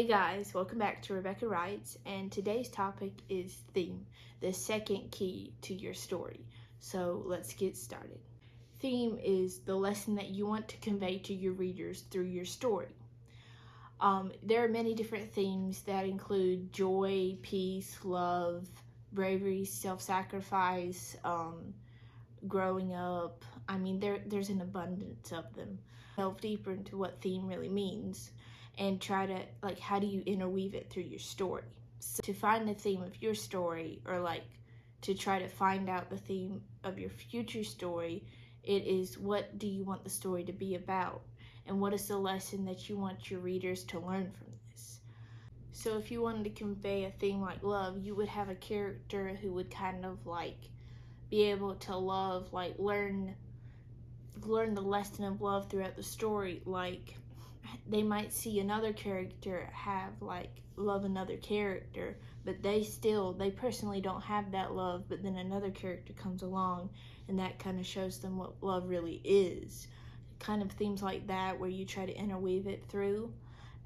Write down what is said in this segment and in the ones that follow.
Hey guys, welcome back to Rebecca Writes, and today's topic is theme, the second key to your story. So let's get started. Theme is the lesson that you want to convey to your readers through your story. There are many different themes that include joy, peace, love, bravery, self-sacrifice, growing up. There's an abundance of them. Delve deeper into what theme really means and try to, how do you interweave it through your story? So to find the theme of your story, or to try to find out the theme of your future story, it is, what do you want the story to be about? And what is the lesson that you want your readers to learn from this? So if you wanted to convey a theme like love, you would have a character who would kind of be able to love, learn the lesson of love throughout the story. They might see another character have love another character, but they personally don't have that love, but then another character comes along and that kind of shows them what love really is. Kind of themes like that, where you try to interweave it through.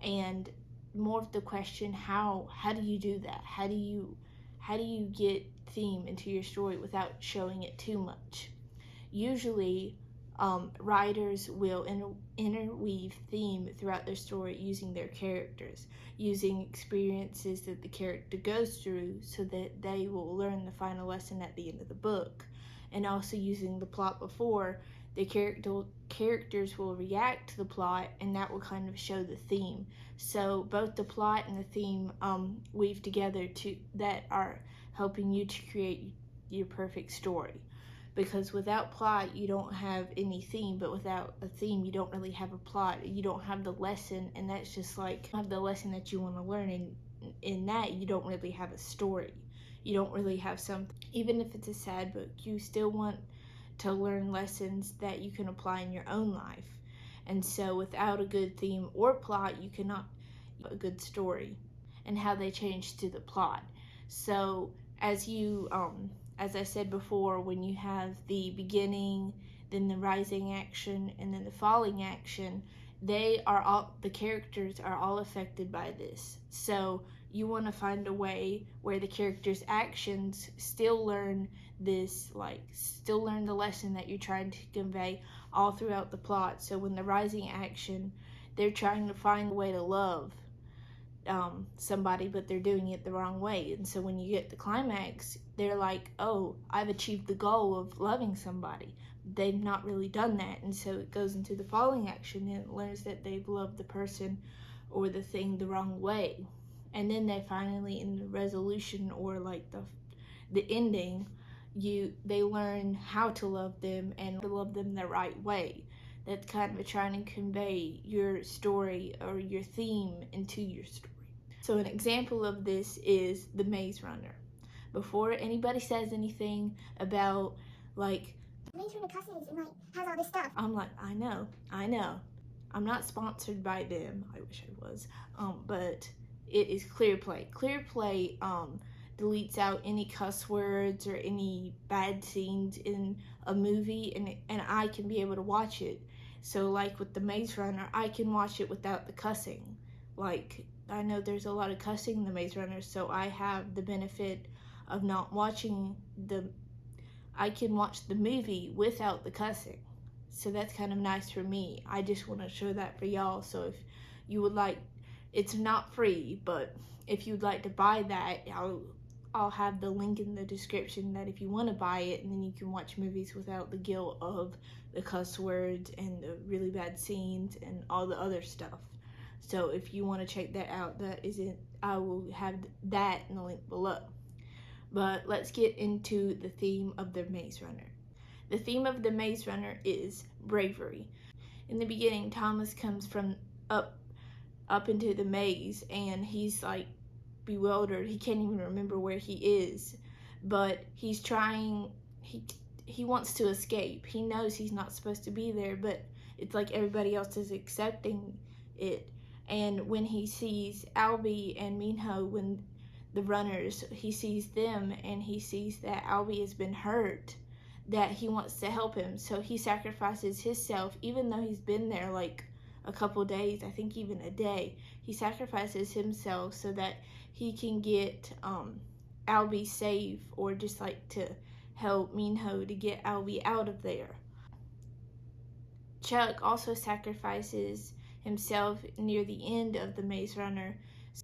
And more of the question, how do you do that? How do you get theme into your story without showing it too much? Usually writers will interweave theme throughout their story using their characters, using experiences that the character goes through so that they will learn the final lesson at the end of the book, and also using the plot before. The characters will react to the plot, and that will kind of show the theme. So both the plot and the theme weave together that are helping you to create your perfect story. Because without plot, you don't have any theme, but without a theme, you don't really have a plot. You don't have the lesson, and that's just have the lesson that you want to learn, and in that, you don't really have a story. You don't really have something. Even if it's a sad book, you still want to learn lessons that you can apply in your own life. And so without a good theme or plot, you cannot have a good story, and how they change to the plot. So as I said before, when you have the beginning, then the rising action, and then the falling action, the characters are all affected by this. So you want to find a way where the characters' actions still learn still learn the lesson that you're trying to convey all throughout the plot. So when the rising action, they're trying to find a way to love somebody, but they're doing it the wrong way. And so when you get the climax, they're like, oh, I've achieved the goal of loving somebody. They've not really done that. And so it goes into the falling action, and it learns that they've loved the person or the thing the wrong way. And then they finally, in the resolution, or the ending, they learn how to love them, and to love them the right way. That's kind of trying to convey your story or your theme into your story. So an example of this is The Maze Runner. Before anybody says anything about Maze Runner cusses and has all this stuff, I'm like, I know. I'm not sponsored by them. I wish I was. But it is ClearPlay. ClearPlay deletes out any cuss words or any bad scenes in a movie, and I can be able to watch it. So with The Maze Runner, I can watch it without the cussing. I know there's a lot of cussing in The Maze Runner, so I have the benefit of not watching I can watch the movie without the cussing. So that's kind of nice for me. I just want to show that for y'all. So if you would it's not free, but if you'd like to buy that, I'll have the link in the description, that if you want to buy it, and then you can watch movies without the guilt of the cuss words and the really bad scenes and all the other stuff. So if you want to check that out, I will have that in the link below. But let's get into the theme of The Maze Runner. The theme of The Maze Runner is bravery. In the beginning, Thomas comes from up into the maze, and he's bewildered. He can't even remember where he is, but he's trying. He wants to escape. He knows he's not supposed to be there, but it's everybody else is accepting it. And when he sees Albie and Minho, when the runners, he sees them, and he sees that Albie has been hurt, that he wants to help him. So he sacrifices himself, even though he's been there a couple days, I think even a day. He sacrifices himself so that he can get Albie safe, or just like to help Minho to get Albie out of there. Chuck also sacrifices himself near the end of the Maze Runner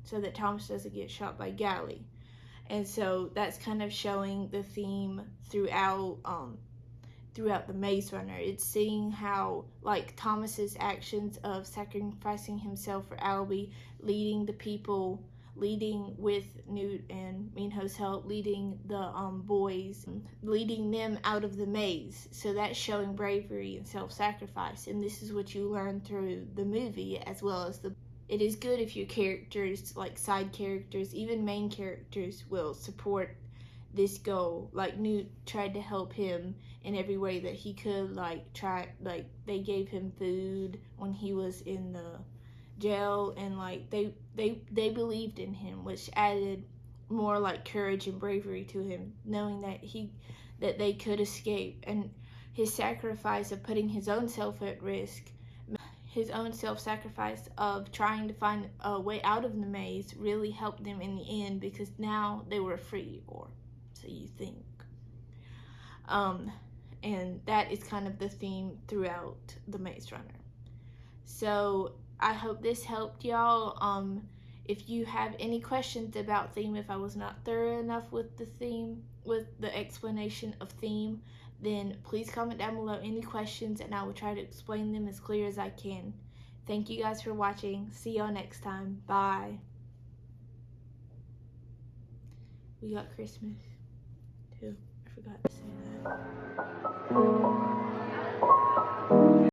so that Thomas doesn't get shot by Gally. And so that's kind of showing the theme throughout the Maze Runner. It's seeing how, like, Thomas's actions of sacrificing himself for Albie, leading the people, leading with Newt and Minho's help, leading the boys, leading them out of the maze. So that's showing bravery and self-sacrifice, and this is what you learn through the movie as well as the. It is good if your characters, like side characters, even main characters, will support this goal. Like Newt tried to help him in every way that he could. They gave him food when he was in the jail, and they believed in him, which added more like courage and bravery to him, knowing that they could escape. And his sacrifice of putting his own self at risk, his own self-sacrifice of trying to find a way out of the maze, really helped them in the end, because now they were free, or so you think. And that is kind of the theme throughout the Maze Runner. So I hope this helped y'all. If you have any questions about theme, if I was not thorough enough with the theme, with the explanation of theme, then please comment down below any questions, and I will try to explain them as clear as I can. Thank you guys for watching. See y'all next time. Bye. We got Christmas too. I forgot to say that.